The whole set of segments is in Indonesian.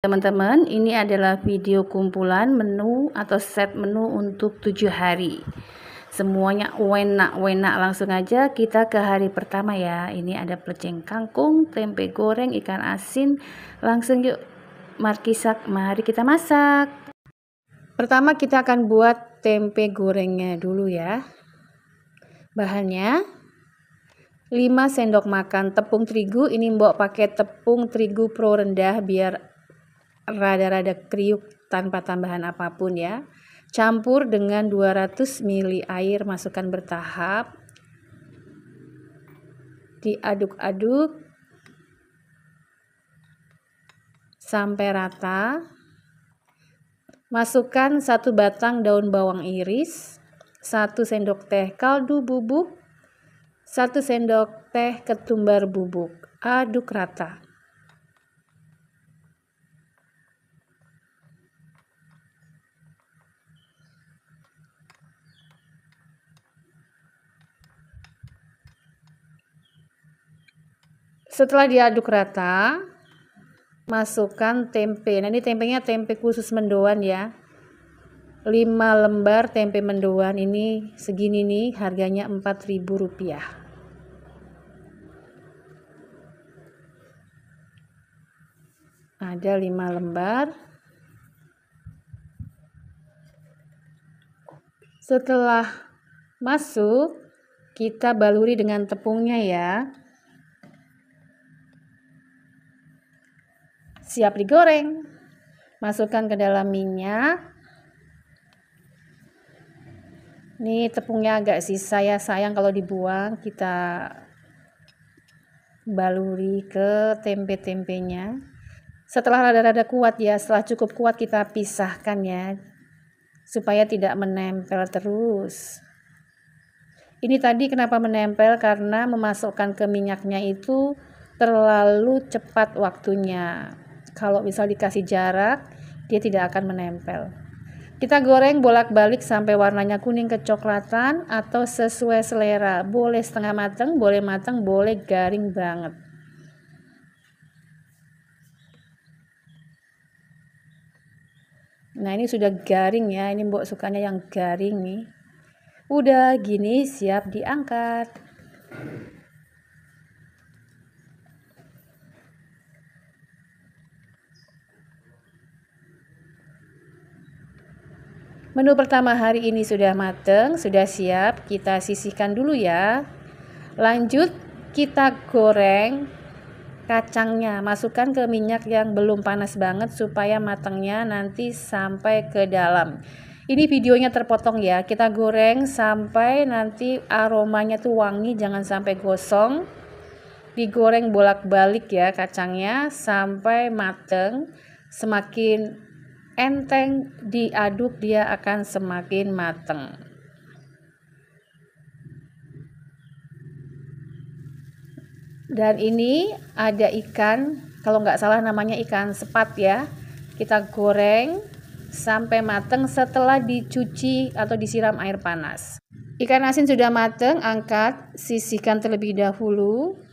Teman-teman, ini adalah video kumpulan menu atau set menu untuk 7 hari. Semuanya enak-enak, langsung aja kita ke hari pertama ya. Ini ada plecing kangkung, tempe goreng, ikan asin. Langsung yuk, mari kita masak. Pertama kita akan buat tempe gorengnya dulu ya. Bahannya 5 sendok makan tepung terigu. Ini mbok pakai tepung terigu pro rendah biar rada-rada kriuk tanpa tambahan apapun ya. Campur dengan 200 ml air, masukkan bertahap. Diaduk-aduk sampai rata. Masukkan 1 batang daun bawang iris, 1 sendok teh kaldu bubuk, 1 sendok teh ketumbar bubuk. Aduk rata. Setelah diaduk rata, masukkan tempe. Nah, ini tempenya tempe khusus mendoan ya. 5 lembar tempe mendoan ini segini nih, harganya Rp4.000. Ada 5 lembar. Setelah masuk, kita baluri dengan tepungnya ya. Siap digoreng. Masukkan ke dalam minyak. Nih tepungnya agak sisa ya, sayang kalau dibuang. Kita baluri ke tempe-tempenya. Setelah rada-rada kuat ya, setelah cukup kuat kita pisahkan ya, supaya tidak menempel terus. Ini tadi kenapa menempel, karena memasukkan ke minyaknya itu terlalu cepat waktunya. Kalau misal dikasih jarak, dia tidak akan menempel. Kita goreng bolak-balik sampai warnanya kuning kecoklatan atau sesuai selera. Boleh setengah matang, boleh garing banget. Nah, ini sudah garing ya. Ini mbok sukanya yang garing nih. Udah gini siap diangkat. Menu pertama hari ini sudah mateng, sudah siap. Kita sisihkan dulu ya. Lanjut kita goreng kacangnya. Masukkan ke minyak yang belum panas banget supaya matangnya nanti sampai ke dalam. Ini videonya terpotong ya. Kita goreng sampai nanti aromanya tuh wangi, jangan sampai gosong. Digoreng bolak-balik ya kacangnya sampai mateng. Semakin enteng diaduk, dia akan semakin mateng. Dan ini ada ikan, kalau nggak salah namanya ikan sepat ya. Kita goreng sampai mateng setelah dicuci atau disiram air panas. Ikan asin sudah mateng, angkat, sisihkan terlebih dahulu.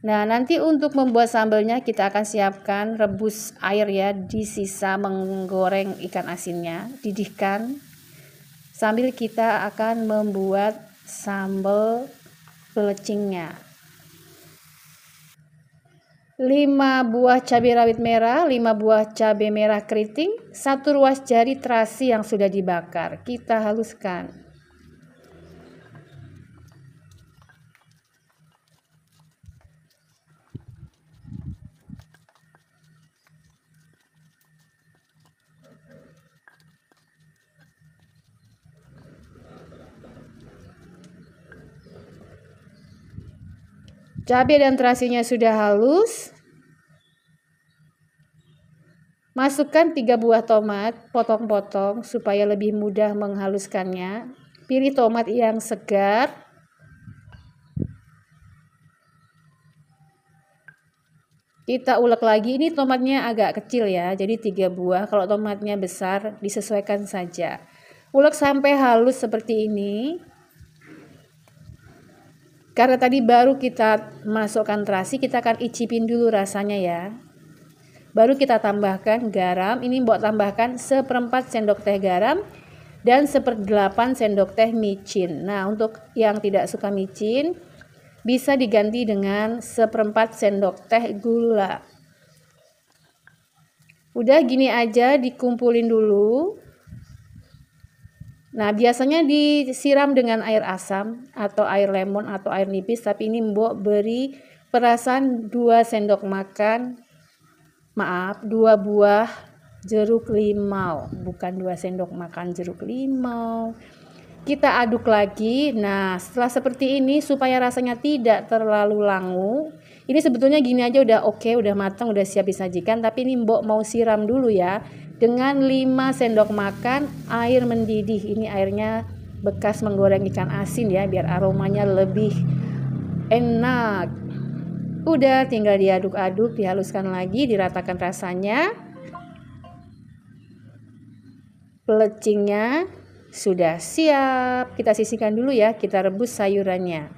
Nah, nanti untuk membuat sambalnya kita akan siapkan rebus air ya di sisa menggoreng ikan asinnya, didihkan. Sambil kita akan membuat sambal pelecingnya. 5 buah cabai rawit merah, 5 buah cabai merah keriting, 1 ruas jari terasi yang sudah dibakar. Kita haluskan. Cabai dan terasinya sudah halus. Masukkan 3 buah tomat, potong-potong supaya lebih mudah menghaluskannya. Pilih tomat yang segar. Kita ulek lagi, ini tomatnya agak kecil ya, jadi 3 buah. Kalau tomatnya besar, disesuaikan saja. Ulek sampai halus seperti ini. Karena tadi baru kita masukkan terasi, kita akan icipin dulu rasanya ya. Baru kita tambahkan garam. Ini Mbok tambahkan 1/4 sendok teh garam dan 1/8 sendok teh micin. Nah, untuk yang tidak suka micin bisa diganti dengan 1/4 sendok teh gula. Udah gini aja dikumpulin dulu. Nah, biasanya disiram dengan air asam atau air lemon atau air nipis, tapi ini Mbok beri perasan 2 sendok makan, maaf, 2 buah jeruk limau, bukan 2 sendok makan jeruk limau. Kita aduk lagi. Nah, setelah seperti ini supaya rasanya tidak terlalu langu, ini sebetulnya gini aja udah oke, udah matang, udah siap disajikan, tapi ini Mbok mau siram dulu ya dengan 5 sendok makan air mendidih. Ini airnya bekas menggoreng ikan asin ya, biar aromanya lebih enak. Udah tinggal diaduk-aduk, dihaluskan lagi, diratakan rasanya. Pelecingnya sudah siap. Kita sisihkan dulu ya, kita rebus sayurannya.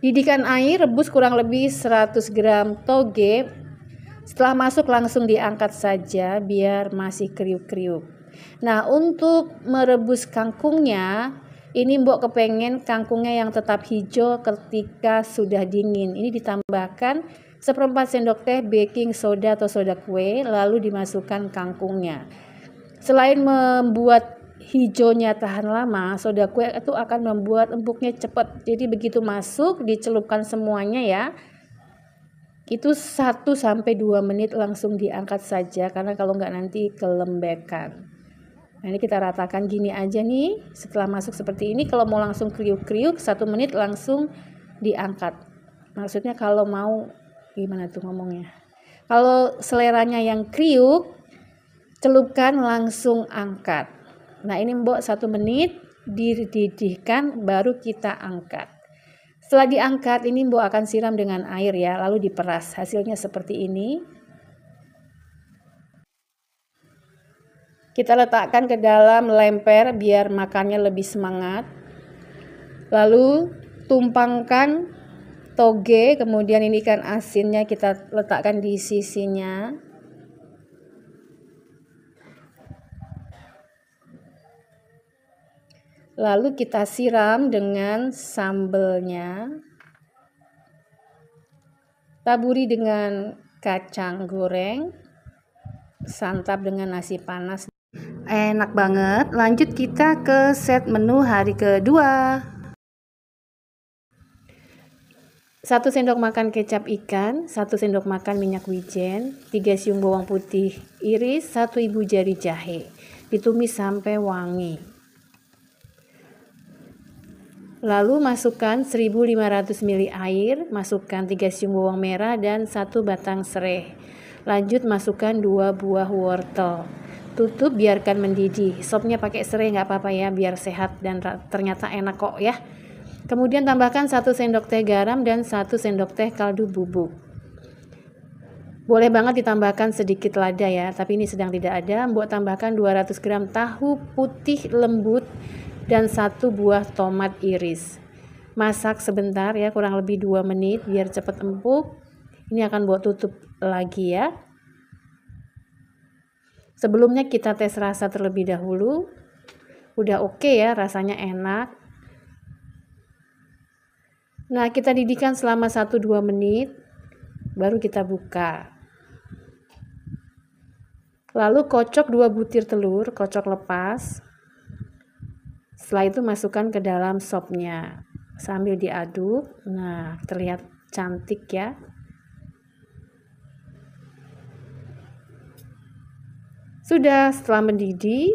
Didihkan air, rebus kurang lebih 100 gram toge. Setelah masuk langsung diangkat saja biar masih kriuk-kriuk. Nah, untuk merebus kangkungnya, ini Mbok kepengen kangkungnya yang tetap hijau ketika sudah dingin. Ini ditambahkan 1/4 sendok teh baking soda atau soda kue, lalu dimasukkan kangkungnya. Selain membuat hijaunya tahan lama, soda kue itu akan membuat empuknya cepat. Jadi begitu masuk dicelupkan semuanya ya. Itu 1-2 menit langsung diangkat saja, karena kalau nggak nanti kelembekan. Nah, ini kita ratakan gini aja nih. Setelah masuk seperti ini, kalau mau langsung kriuk-kriuk 1 menit langsung diangkat. Maksudnya kalau mau gimana tuh ngomongnya, kalau seleranya yang kriuk, celupkan langsung angkat. Nah, ini Mbok 1 menit dididihkan baru kita angkat. Setelah diangkat, ini Mbok akan siram dengan air ya, lalu diperas. Hasilnya seperti ini. Kita letakkan ke dalam lemper biar makannya lebih semangat. Lalu tumpangkan toge, kemudian ini ikan asinnya kita letakkan di sisinya. Lalu kita siram dengan sambelnya. Taburi dengan kacang goreng. Santap dengan nasi panas. Enak banget. Lanjut kita ke set menu hari kedua. 1 sendok makan kecap ikan, 1 sendok makan minyak wijen, 3 siung bawang putih iris, 1 ibu jari jahe. Ditumis sampai wangi. Lalu masukkan 1500 ml air, masukkan 3 siung bawang merah dan 1 batang serai. Lanjut masukkan 2 buah wortel. Tutup, biarkan mendidih. Sopnya pakai serai nggak apa-apa ya, biar sehat dan ternyata enak kok ya. Kemudian tambahkan 1 sendok teh garam dan 1 sendok teh kaldu bubuk. Boleh banget ditambahkan sedikit lada ya, tapi ini sedang tidak ada. Mbok tambahkan 200 gram tahu putih lembut dan 1 buah tomat iris. Masak sebentar ya, kurang lebih 2 menit biar cepat empuk. Ini akan Mbok tutup lagi ya. Sebelumnya kita tes rasa terlebih dahulu. Udah oke ya, rasanya enak. Nah, kita didihkan selama 1-2 menit baru kita buka. Lalu kocok 2 butir telur, kocok lepas. Setelah itu masukkan ke dalam sopnya sambil diaduk. Nah, terlihat cantik ya. Sudah, setelah mendidih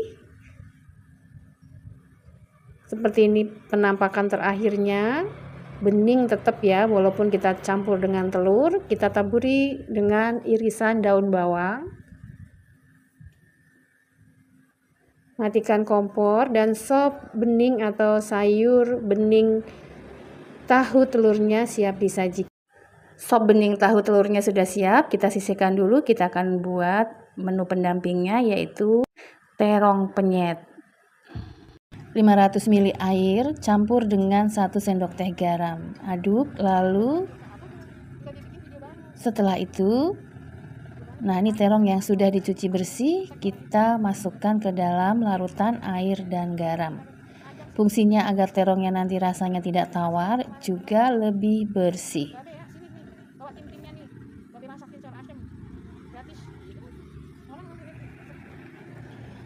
seperti ini penampakan terakhirnya. Bening tetap ya, walaupun kita campur dengan telur. Kita taburi dengan irisan daun bawang. Matikan kompor dan sop bening atau sayur bening tahu telurnya siap disajikan. Sop bening tahu telurnya sudah siap, kita sisihkan dulu. Kita akan buat menu pendampingnya, yaitu terong penyet. 500 ml air campur dengan 1 sendok teh garam. Aduk, lalu setelah itu Nah, ini terong yang sudah dicuci bersih, kita masukkan ke dalam larutan air dan garam. Fungsinya agar terongnya nanti rasanya tidak tawar, juga lebih bersih.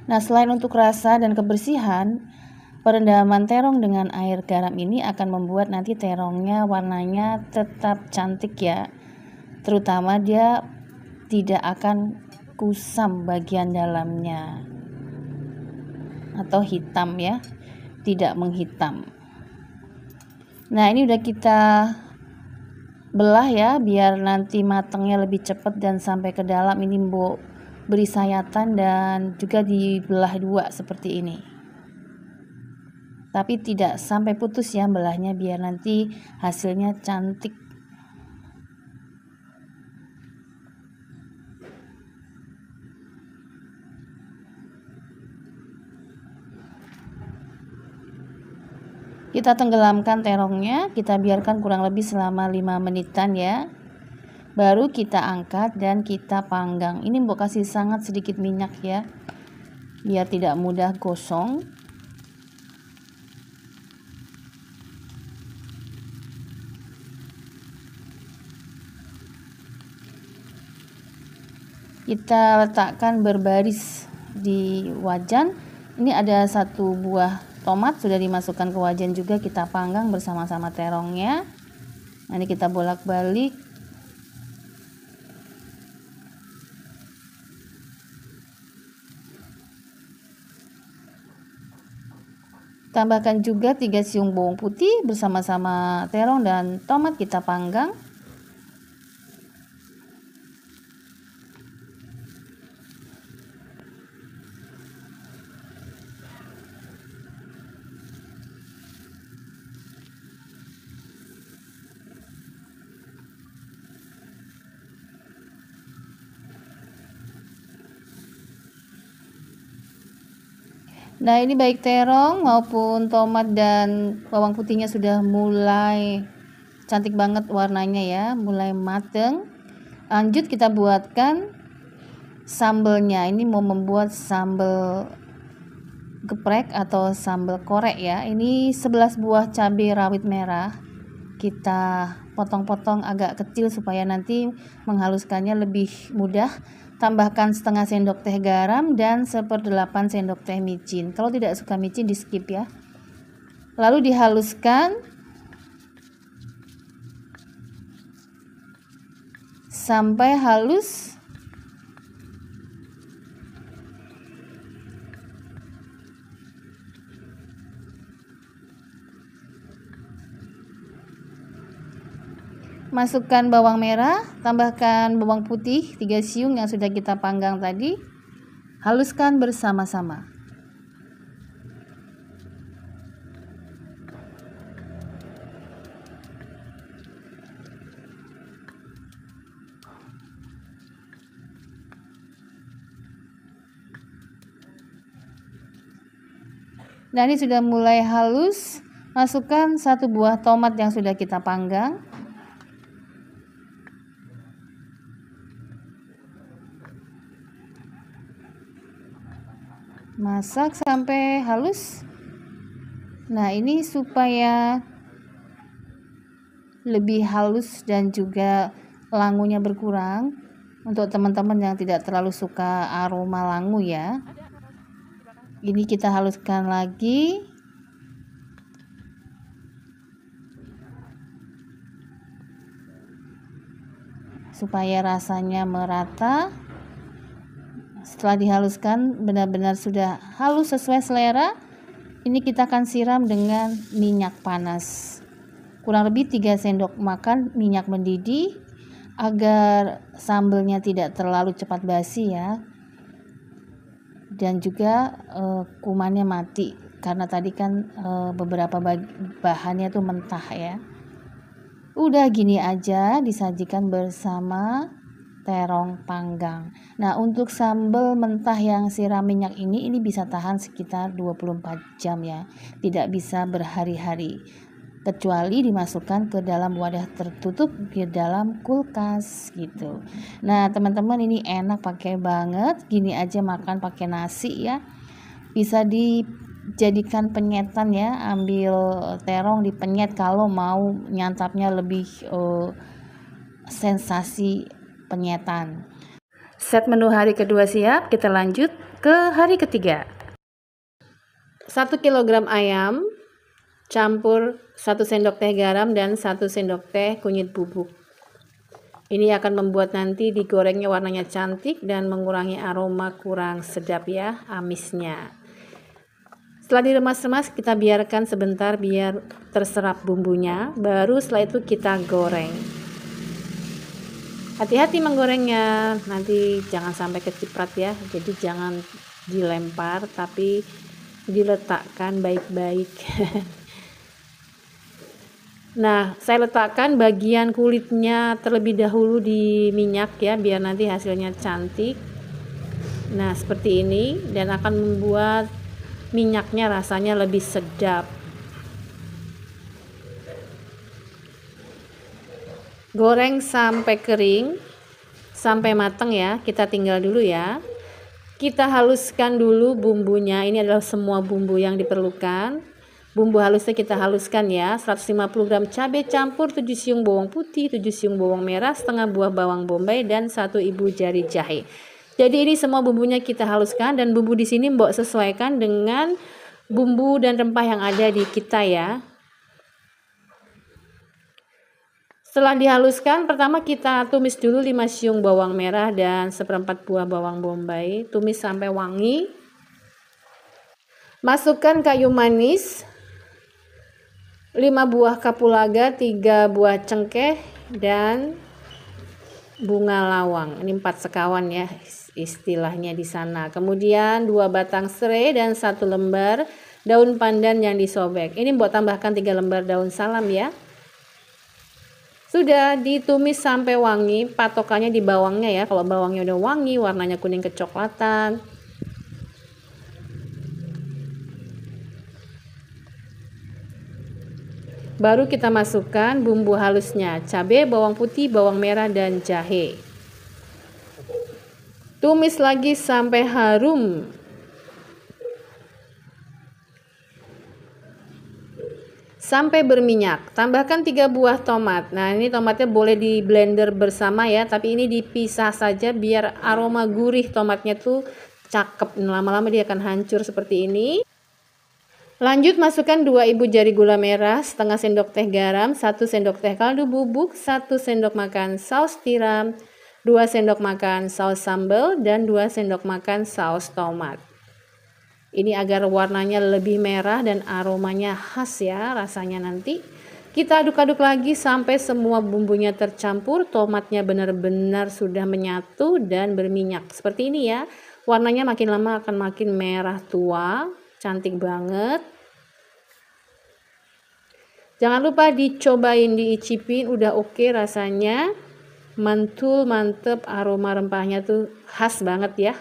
Nah, selain untuk rasa dan kebersihan, perendaman terong dengan air garam ini akan membuat nanti terongnya warnanya tetap cantik ya. Terutama dia tidak akan kusam bagian dalamnya atau hitam ya, tidak menghitam. Nah, ini udah kita belah ya, biar nanti matangnya lebih cepat dan sampai ke dalam. Ini beri sayatan dan juga dibelah dua seperti ini, tapi tidak sampai putus ya belahnya, biar nanti hasilnya cantik. Kita tenggelamkan terongnya, kita biarkan kurang lebih selama 5 menitan ya. Baru kita angkat dan kita panggang. Ini Mbok kasih sangat sedikit minyak ya, biar tidak mudah gosong. Kita letakkan berbaris di wajan. Ini ada 1 buah tomat sudah dimasukkan ke wajan juga, kita panggang bersama-sama terongnya. Nah, ini kita bolak-balik. Tambahkan juga 3 siung bawang putih bersama-sama terong dan tomat, kita panggang. Nah, ini baik terong maupun tomat dan bawang putihnya sudah mulai cantik banget warnanya ya, mulai mateng. Lanjut kita buatkan sambelnya. Ini mau membuat sambal geprek atau sambal korek ya. Ini 11 buah cabai rawit merah. Kita potong-potong agak kecil supaya nanti menghaluskannya lebih mudah. Tambahkan setengah sendok teh garam dan 1/8 sendok teh micin. Kalau tidak suka micin di skip ya. Lalu dihaluskan sampai halus. Masukkan bawang merah, tambahkan bawang putih 3 siung yang sudah kita panggang tadi. Haluskan bersama-sama. Nah, ini sudah mulai halus. Masukkan 1 buah tomat yang sudah kita panggang. Masak sampai halus. Nah, ini supaya lebih halus dan juga langunya berkurang, untuk teman-teman yang tidak terlalu suka aroma langu ya. Ini kita haluskan lagi. Supaya rasanya merata. Setelah dihaluskan benar-benar sudah halus sesuai selera, ini kita akan siram dengan minyak panas. Kurang lebih 3 sendok makan minyak mendidih agar sambelnya tidak terlalu cepat basi ya. Dan juga kumannya mati karena tadi kan beberapa bahannya tuh mentah ya. Udah gini aja disajikan bersama terong panggang. Nah, untuk sambal mentah yang siram minyak ini bisa tahan sekitar 24 jam ya. Tidak bisa berhari-hari. kecuali dimasukkan ke dalam wadah tertutup di dalam kulkas gitu. Nah teman-teman, ini enak pakai banget, gini aja makan pakai nasi ya, bisa dijadikan penyetan ya, ambil terong dipenyet kalau mau nyantapnya lebih sensasi penyetan. Set menu hari kedua siap, kita lanjut ke hari ketiga. 1 kg ayam campur 1 sendok teh garam dan 1 sendok teh kunyit bubuk. Ini akan membuat nanti digorengnya warnanya cantik dan mengurangi aroma kurang sedap ya, amisnya. Setelah diremas-remas, kita biarkan sebentar biar terserap bumbunya, baru setelah itu kita goreng. Hati-hati menggorengnya, nanti jangan sampai keciprat ya, jadi jangan dilempar tapi diletakkan baik-baik. Nah, saya letakkan bagian kulitnya terlebih dahulu di minyak ya, biar nanti hasilnya cantik. Nah, seperti ini, dan akan membuat minyaknya rasanya lebih sedap. Goreng sampai kering, sampai matang ya, kita tinggal dulu ya. Kita haluskan dulu bumbunya, ini adalah semua bumbu yang diperlukan. Bumbu halusnya kita haluskan ya, 150 gram cabai campur, 7 siung bawang putih, 7 siung bawang merah, setengah buah bawang bombay, dan 1 ibu jari jahe. Jadi ini semua bumbunya kita haluskan, dan bumbu di sini mbok sesuaikan dengan bumbu dan rempah yang ada di kita ya. Setelah dihaluskan, pertama kita tumis dulu 5 siung bawang merah dan 1/4 buah bawang bombay. Tumis sampai wangi. Masukkan kayu manis, 5 buah kapulaga, 3 buah cengkeh, dan bunga lawang. Ini 4 sekawan ya istilahnya di sana. Kemudian 2 batang serai dan 1 lembar daun pandan yang disobek. Ini buat tambahkan 3 lembar daun salam ya. Sudah ditumis sampai wangi, patokannya di bawangnya ya. Kalau bawangnya udah wangi, warnanya kuning kecoklatan. Baru kita masukkan bumbu halusnya, cabai, bawang putih, bawang merah, dan jahe. Tumis lagi sampai harum. Sampai berminyak. Tambahkan 3 buah tomat. Nah, ini tomatnya boleh di blender bersama ya, tapi ini dipisah saja biar aroma gurih tomatnya tuh cakep. Lama-lama dia akan hancur seperti ini. Lanjut masukkan 2 ibu jari gula merah, setengah sendok teh garam, 1 sendok teh kaldu bubuk, 1 sendok makan saus tiram, 2 sendok makan saus sambal, dan 2 sendok makan saus tomat. Ini agar warnanya lebih merah dan aromanya khas ya rasanya nanti. Kita aduk-aduk lagi sampai semua bumbunya tercampur, tomatnya benar-benar sudah menyatu dan berminyak. Seperti ini ya. Warnanya makin lama akan makin merah tua, cantik banget. Jangan lupa dicobain, diicipin, udah oke rasanya. Mantul, mantep, aroma rempahnya tuh khas banget ya.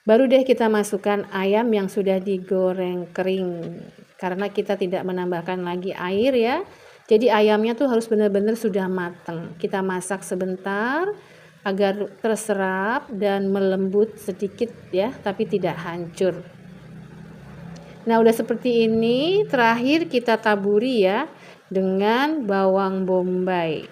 Baru deh kita masukkan ayam yang sudah digoreng kering, karena kita tidak menambahkan lagi air ya. Jadi ayamnya tuh harus benar-benar sudah matang. Kita masak sebentar agar terserap dan melembut sedikit ya, tapi tidak hancur. Nah udah seperti ini, terakhir kita taburi ya dengan bawang bombay.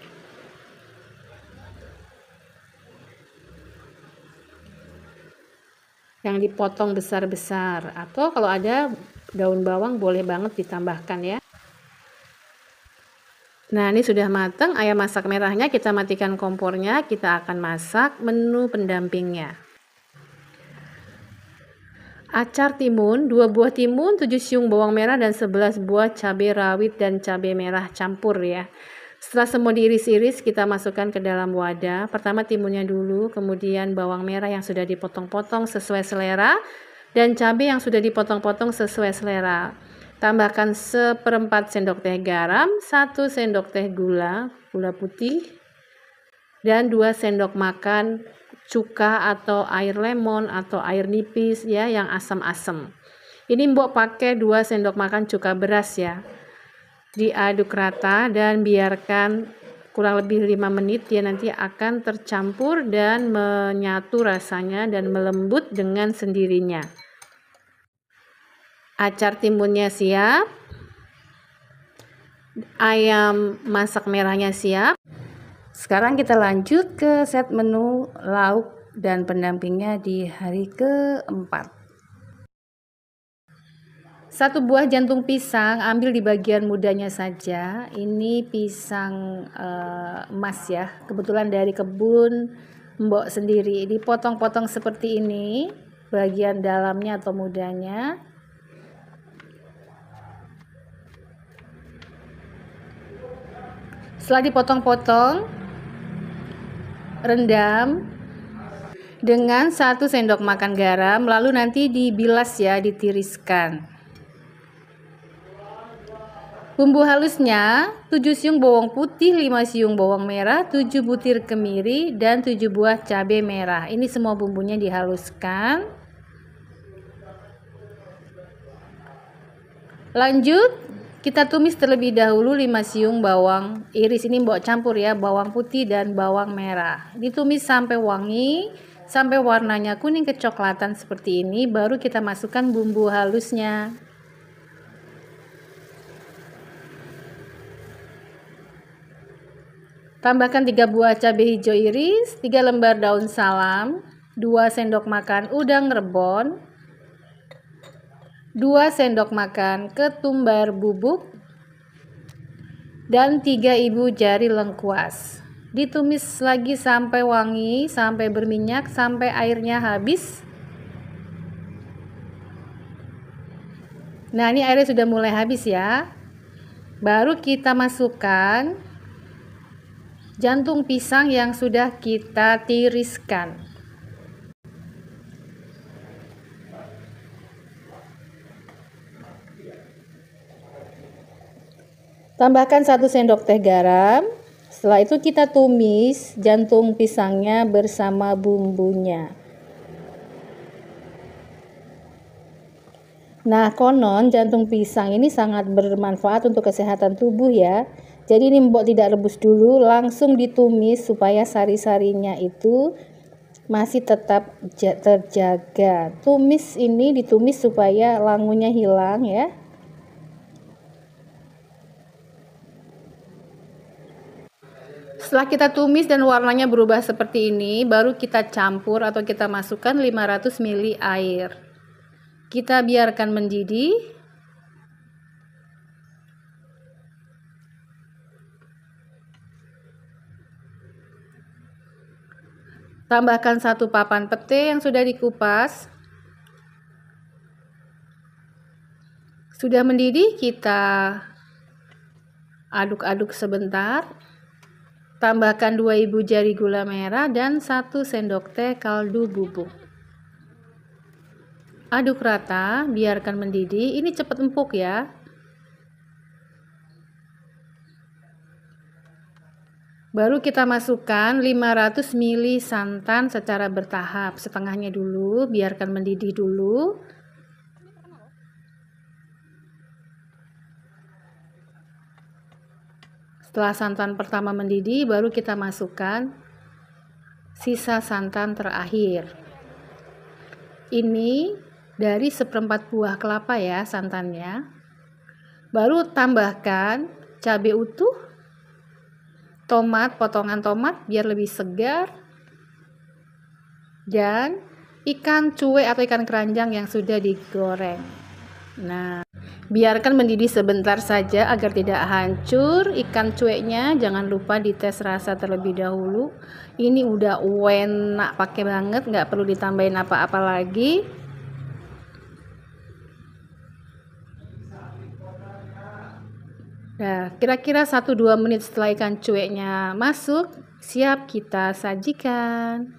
Yang dipotong besar-besar, atau kalau ada daun bawang boleh banget ditambahkan ya. Nah ini sudah matang ayam masak merahnya, kita matikan kompornya, kita akan masak menu pendampingnya. Acar timun, 2 buah timun, 7 siung bawang merah, dan 11 buah cabai rawit dan cabai merah campur ya. Setelah semua diiris-iris, kita masukkan ke dalam wadah. Pertama timunnya dulu, kemudian bawang merah yang sudah dipotong-potong sesuai selera, dan cabai yang sudah dipotong-potong sesuai selera. Tambahkan 1/4 sendok teh garam, 1 sendok teh gula putih, dan 2 sendok makan cuka atau air lemon atau air nipis ya yang asam-asam. Ini Mbok pakai 2 sendok makan cuka beras ya. Diaduk rata dan biarkan kurang lebih 5 menit, dia nanti akan tercampur dan menyatu rasanya dan melembut dengan sendirinya. Acar timunnya siap, ayam masak merahnya siap. Sekarang kita lanjut ke set menu lauk dan pendampingnya di hari keempat. 1 buah jantung pisang, ambil di bagian mudanya saja. Ini pisang emas ya, kebetulan dari kebun Mbok sendiri. Dipotong-potong seperti ini, bagian dalamnya atau mudanya. Setelah dipotong-potong, rendam dengan 1 sendok makan garam, lalu nanti dibilas ya, ditiriskan. Bumbu halusnya 7 siung bawang putih, 5 siung bawang merah, 7 butir kemiri, dan 7 buah cabai merah. Ini semua bumbunya dihaluskan. Lanjut, kita tumis terlebih dahulu 5 siung bawang iris. Ini Mbok campur ya, bawang putih dan bawang merah. Ditumis sampai wangi, sampai warnanya kuning kecoklatan seperti ini, baru kita masukkan bumbu halusnya. Tambahkan 3 buah cabai hijau iris, 3 lembar daun salam, 2 sendok makan udang rebon, 2 sendok makan ketumbar bubuk, dan 3 ibu jari lengkuas. Ditumis lagi sampai wangi, sampai berminyak, sampai airnya habis. Nah, ini airnya sudah mulai habis ya. Baru kita masukkan jantung pisang yang sudah kita tiriskan. Tambahkan 1 sendok teh garam. Setelah itu kita tumis jantung pisangnya bersama bumbunya. Nah, konon jantung pisang ini sangat bermanfaat untuk kesehatan tubuh ya. Jadi ini Mbok tidak rebus dulu, langsung ditumis supaya sari-sarinya itu masih tetap terjaga. Tumis ini ditumis supaya langunya hilang ya. Setelah kita tumis dan warnanya berubah seperti ini, baru kita campur atau kita masukkan 500 ml air. Kita biarkan mendidih. Tambahkan 1 papan pete yang sudah dikupas. Sudah mendidih, kita aduk-aduk sebentar. Tambahkan 2 ibu jari gula merah dan 1 sendok teh kaldu bubuk. Aduk rata, biarkan mendidih. Ini cepat empuk ya. Baru kita masukkan 500 ml santan secara bertahap, setengahnya dulu, biarkan mendidih dulu. Setelah santan pertama mendidih, baru kita masukkan sisa santan terakhir. Ini dari 1/4 buah kelapa ya santannya. Baru tambahkan cabai utuh, tomat, potongan tomat biar lebih segar, dan ikan cuek atau ikan keranjang yang sudah digoreng. Nah, biarkan mendidih sebentar saja agar tidak hancur ikan cueknya. Jangan lupa dites rasa terlebih dahulu. Ini udah enak pakai banget, nggak perlu ditambahin apa-apa lagi. Nah, kira-kira 1-2 menit setelah ikan cueknya masuk, siap kita sajikan.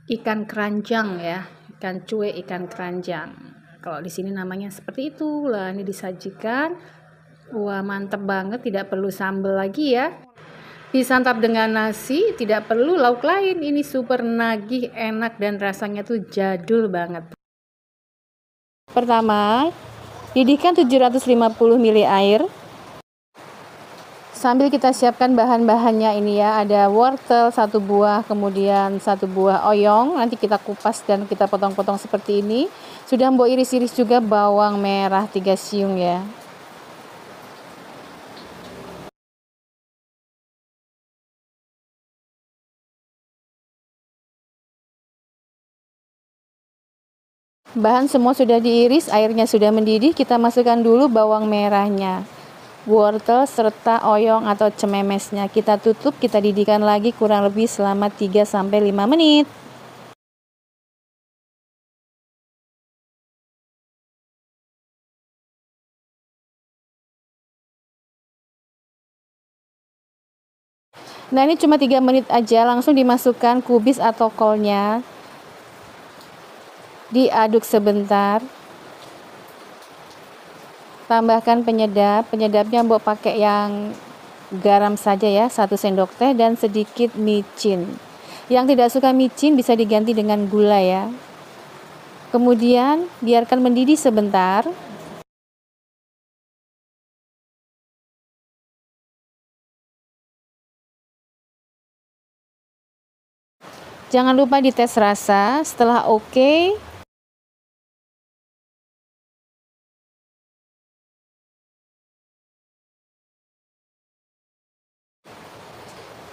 Ikan keranjang ya, ikan cuek ikan keranjang. Kalau di sini namanya seperti itu. Lah, ini disajikan. Wah, mantep banget, tidak perlu sambal lagi ya. Disantap dengan nasi, tidak perlu lauk lain. Ini super nagih, enak, dan rasanya tuh jadul banget. Pertama, didihkan 750 ml air. Sambil kita siapkan bahan-bahannya ini ya, ada wortel 1 buah, kemudian 1 buah oyong, nanti kita kupas dan kita potong-potong seperti ini. Sudah mbok iris-iris juga bawang merah 3 siung ya. Bahan semua sudah diiris, airnya sudah mendidih, kita masukkan dulu bawang merahnya, wortel serta oyong atau cememesnya. Kita tutup, kita didihkan lagi kurang lebih selama 3-5 menit. Nah, ini cuma 3 menit aja, langsung dimasukkan kubis atau kolnya. Diaduk sebentar. Tambahkan penyedap. Penyedapnya mbok pakai yang garam saja ya, 1 sendok teh dan sedikit micin. Yang tidak suka micin bisa diganti dengan gula ya. Kemudian biarkan mendidih sebentar. Jangan lupa dites rasa. Setelah oke,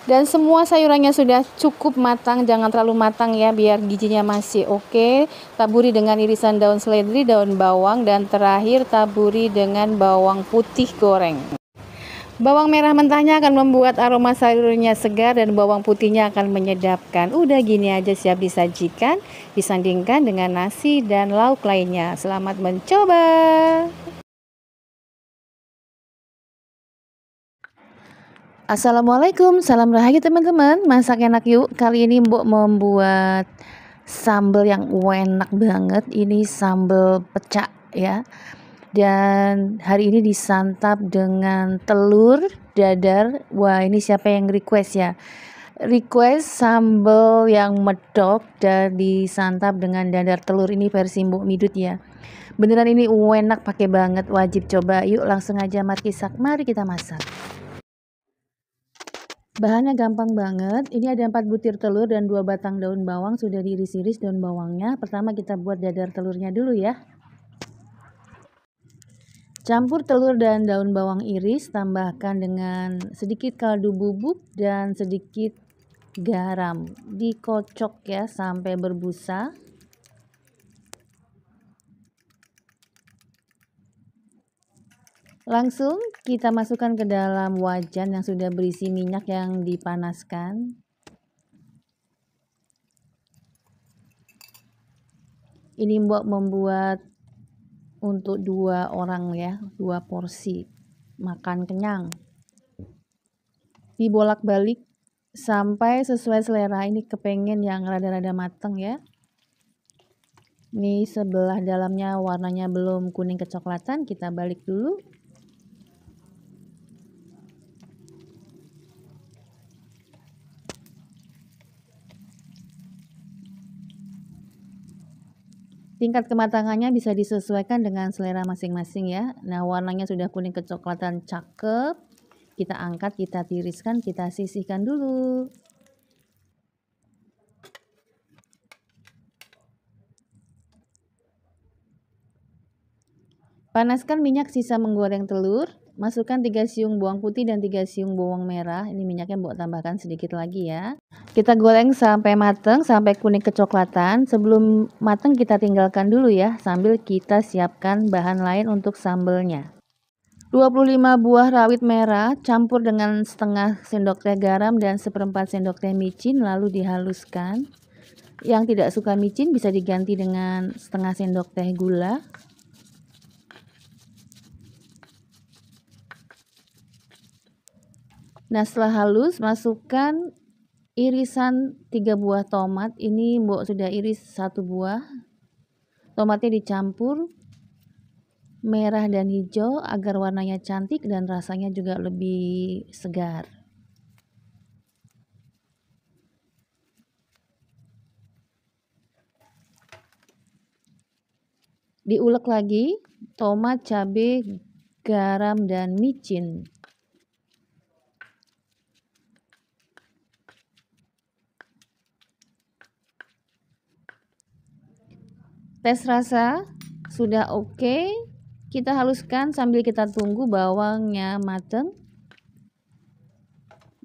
dan semua sayurannya sudah cukup matang, jangan terlalu matang ya, biar gizinya masih oke. Taburi dengan irisan daun seledri, daun bawang, dan terakhir taburi dengan bawang putih goreng. Bawang merah mentahnya akan membuat aroma sayurnya segar dan bawang putihnya akan menyedapkan. Udah gini aja siap disajikan, disandingkan dengan nasi dan lauk lainnya. Selamat mencoba! Assalamualaikum, salam rahayu teman-teman. Masak enak yuk. Kali ini Mbok membuat sambal yang enak banget. Ini sambal pecak ya. Dan hari ini disantap dengan telur dadar. Wah, ini siapa yang request ya? Request sambal yang medok dan disantap dengan dadar telur. Ini versi Mbok Midut ya. Beneran ini enak, pakai banget, wajib coba. Yuk langsung aja mari kita masak. Bahannya gampang banget. Ini ada 4 butir telur dan 2 batang daun bawang, sudah diiris-iris daun bawangnya. Pertama kita buat dadar telurnya dulu ya. Campur telur dan daun bawang iris, tambahkan dengan sedikit kaldu bubuk dan sedikit garam. Dikocok ya sampai berbusa. Langsung kita masukkan ke dalam wajan yang sudah berisi minyak yang dipanaskan. Ini Mbok membuat untuk 2 orang ya, 2 porsi, makan kenyang. Dibolak-balik sampai sesuai selera. Ini kepengen yang rada-rada mateng ya. Ini sebelah dalamnya warnanya belum kuning kecoklatan, kita balik dulu. Tingkat kematangannya bisa disesuaikan dengan selera masing-masing ya. Nah, warnanya sudah kuning kecoklatan, cakep. Kita angkat, kita tiriskan, kita sisihkan dulu. Panaskan minyak sisa menggoreng telur. Masukkan 3 siung bawang putih dan 3 siung bawang merah. Ini minyaknya Mbok tambahkan sedikit lagi ya. Kita goreng sampai matang, sampai kuning kecoklatan. Sebelum matang kita tinggalkan dulu ya, sambil kita siapkan bahan lain untuk sambelnya. 25 buah rawit merah, campur dengan setengah sendok teh garam dan seperempat sendok teh micin, lalu dihaluskan. Yang tidak suka micin bisa diganti dengan setengah sendok teh gula. Nah, setelah halus, masukkan irisan 3 buah tomat. Ini Mbok sudah iris 1 buah. Tomatnya dicampur merah dan hijau agar warnanya cantik dan rasanya juga lebih segar. Diulek lagi tomat, cabai, garam, dan micin. Tes rasa sudah oke. Kita haluskan sambil kita tunggu bawangnya mateng.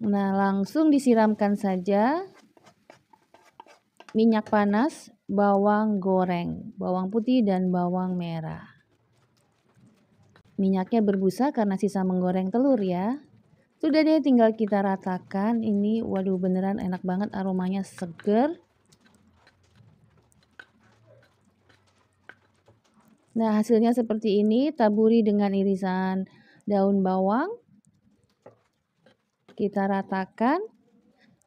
Nah, langsung disiramkan saja minyak panas, bawang goreng, bawang putih dan bawang merah. Minyaknya berbusa karena sisa menggoreng telur ya. Sudah deh, tinggal kita ratakan. Ini waduh beneran enak banget, aromanya seger. Nah, hasilnya seperti ini. Taburi dengan irisan daun bawang. Kita ratakan.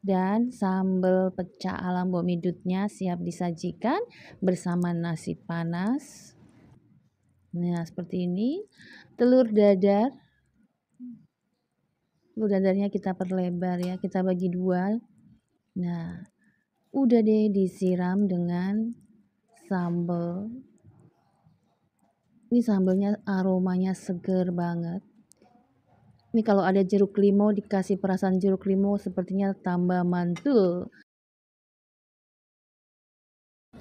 Dan sambal pecah ala Mbok Midutnya siap disajikan bersama nasi panas. Nah, seperti ini. Telur dadar. Telur dadarnya kita perlebar ya. Kita bagi dua. Nah, udah deh disiram dengan sambal. Ini sambalnya aromanya seger banget. Ini kalau ada jeruk limau, dikasih perasan jeruk limau sepertinya tambah mantul.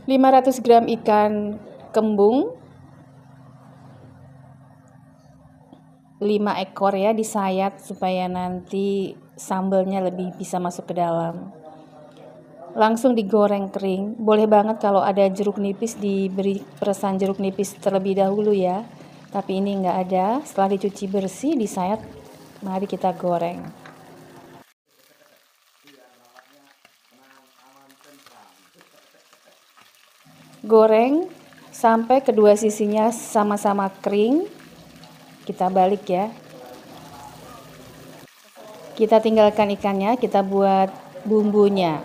500 gram ikan kembung, 5 ekor ya, disayat supaya nanti sambalnya lebih bisa masuk ke dalam. Langsung digoreng kering. Boleh banget kalau ada jeruk nipis diberi peresan jeruk nipis terlebih dahulu ya. Tapi ini nggak ada. Setelah dicuci bersih, disayat, mari kita goreng. Goreng sampai kedua sisinya sama-sama kering. Kita balik ya. Kita tinggalkan ikannya, kita buat bumbunya.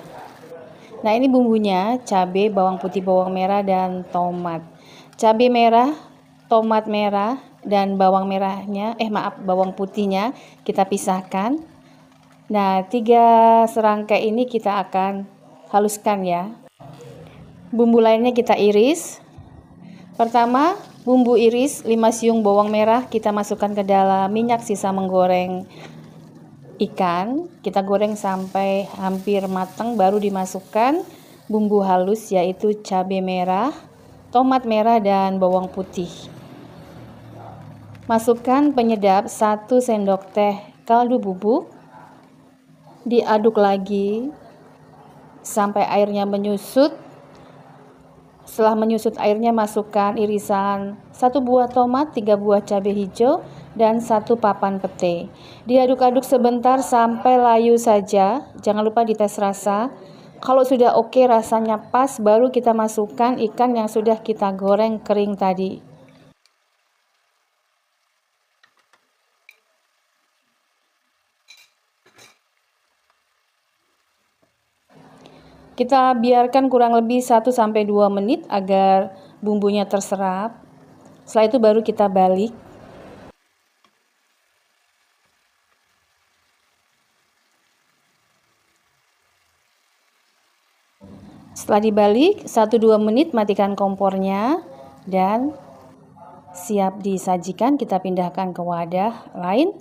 Nah, ini bumbunya: cabai, bawang putih, bawang merah, dan tomat. Cabai merah, tomat merah, dan bawang merahnya, bawang putihnya kita pisahkan. Nah, 3 serangkai ini kita akan haluskan ya. Bumbu lainnya kita iris. Pertama, bumbu iris 5 siung bawang merah kita masukkan ke dalam minyak sisa menggoreng ikan. Kita goreng sampai hampir matang, baru dimasukkan bumbu halus yaitu cabai merah, tomat merah, dan bawang putih. Masukkan penyedap 1 sendok teh kaldu bubuk. Diaduk lagi sampai airnya menyusut. Setelah menyusut airnya, masukkan irisan 1 buah tomat, 3 buah cabai hijau, dan 1 papan pete. Diaduk-aduk sebentar sampai layu saja. Jangan lupa dites rasa. Kalau sudah oke, rasanya pas, baru kita masukkan ikan yang sudah kita goreng kering tadi. Kita biarkan kurang lebih 1-2 menit agar bumbunya terserap. Setelah itu baru kita balik. Setelah dibalik 1-2 menit, matikan kompornya dan siap disajikan. Kita pindahkan ke wadah lain.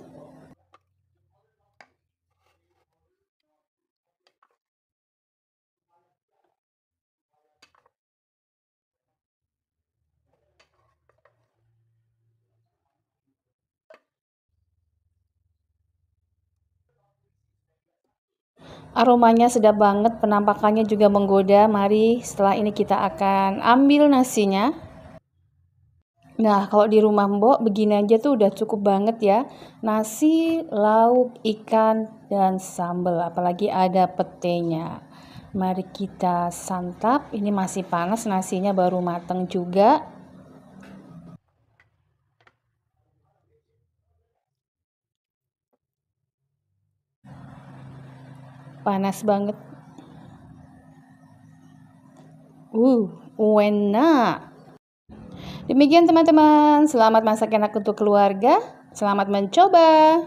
Aromanya sedap banget, penampakannya juga menggoda. Mari setelah ini kita akan ambil nasinya. Nah, kalau di rumah Mbok begini aja tuh udah cukup banget ya. Nasi, lauk, ikan, dan sambal, apalagi ada petenya. Mari kita santap. Ini masih panas, nasinya baru mateng juga. Panas banget. Enak. Demikian teman-teman, selamat masak enak untuk keluarga. Selamat mencoba.